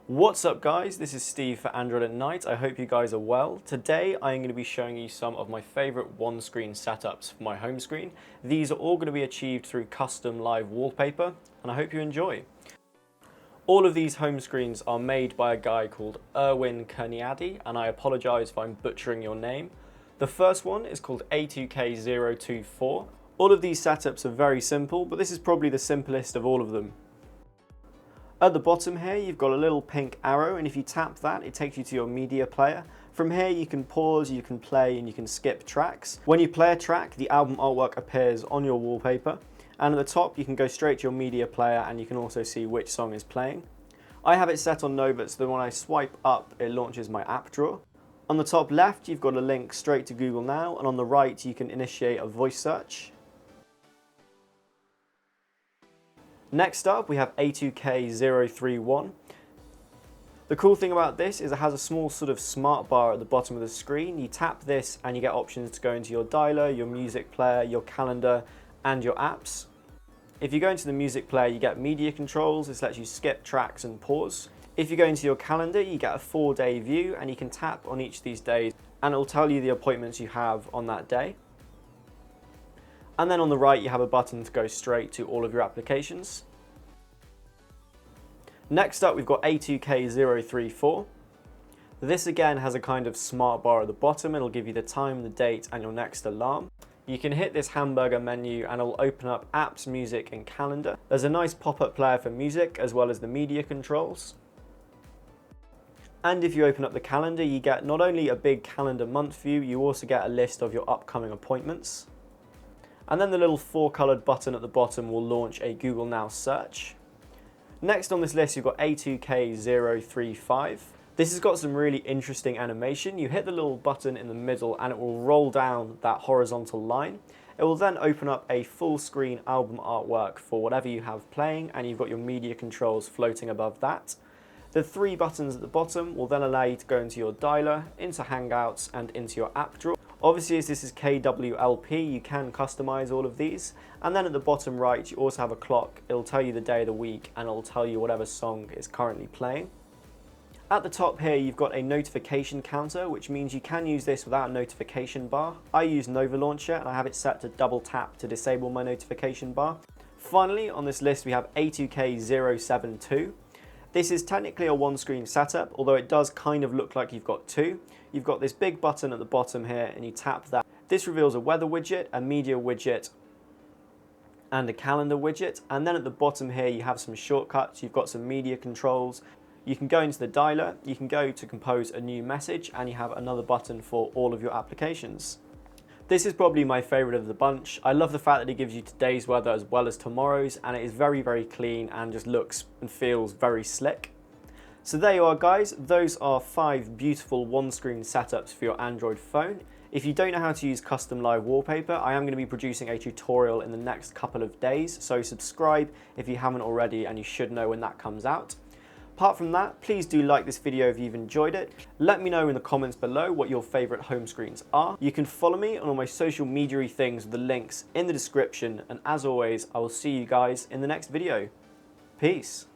What's up guys, this is Steve for Android at Night. I hope you guys are well. Today I'm going to be showing you some of my favourite one-screen setups for my home screen. These are all going to be achieved through custom live wallpaper, and I hope you enjoy. All of these home screens are made by a guy called Erwin Kerniadi, and I apologise if I'm butchering your name. The first one is called A2K Zero24. All of these setups are very simple, but this is probably the simplest of all of them. At the bottom here, you've got a little pink arrow, and if you tap that, it takes you to your media player. From here, you can pause, you can play, and you can skip tracks. When you play a track, the album artwork appears on your wallpaper, and at the top, you can go straight to your media player, and you can also see which song is playing. I have it set on Nova, so that when I swipe up, it launches my app drawer. On the top left, you've got a link straight to Google Now, and on the right, you can initiate a voice search. Next up, we have A2K Zero3. The cool thing about this is it has a small sort of smart bar at the bottom of the screen. You tap this and you get options to go into your dialer, your music player, your calendar, and your apps. If you go into the music player, you get media controls. This lets you skip tracks and pause. If you go into your calendar, you get a 4-day view, and you can tap on each of these days and it will tell you the appointments you have on that day. And then on the right, you have a button to go straight to all of your applications. Next up, we've got A2K Zero3. This again has a kind of smart bar at the bottom. It'll give you the time, the date, and your next alarm. You can hit this hamburger menu and it'll open up apps, music, and calendar. There's a nice pop-up player for music as well as the media controls. And if you open up the calendar, you get not only a big calendar month view, you also get a list of your upcoming appointments. And then the little 4-coloured button at the bottom will launch a Google Now search. Next on this list, you've got A2K Zero3. This has got some really interesting animation. You hit the little button in the middle and it will roll down that horizontal line. It will then open up a full screen album artwork for whatever you have playing, and you've got your media controls floating above that. The 3 buttons at the bottom will then allow you to go into your dialer, into Hangouts, and into your app drawer. Obviously, as this is KWLP, you can customize all of these. And then at the bottom right, you also have a clock. It'll tell you the day of the week, and it'll tell you whatever song is currently playing. At the top here, you've got a notification counter, which means you can use this without a notification bar. I use Nova Launcher, and I have it set to double tap to disable my notification bar. Finally, on this list, we have A2K Zero7 2. This is technically a one-screen setup, although it does kind of look like you've got 2. You've got this big button at the bottom here, and you tap that. This reveals a weather widget, a media widget, and a calendar widget. And then at the bottom here, you have some shortcuts. You've got some media controls. You can go into the dialer, you can go to compose a new message, and you have another button for all of your applications. This is probably my favourite of the bunch. I love the fact that it gives you today's weather as well as tomorrow's, and it is very, very clean and just looks and feels very slick. So there you are guys, those are 5 beautiful one-screen setups for your Android phone. If you don't know how to use custom live wallpaper, I am going to be producing a tutorial in the next couple of days, so subscribe if you haven't already, and you should know when that comes out. Apart from that, please do like this video if you've enjoyed it. Let me know in the comments below what your favourite home screens are. You can follow me on all my social media things with the links in the description, and as always, I will see you guys in the next video. Peace.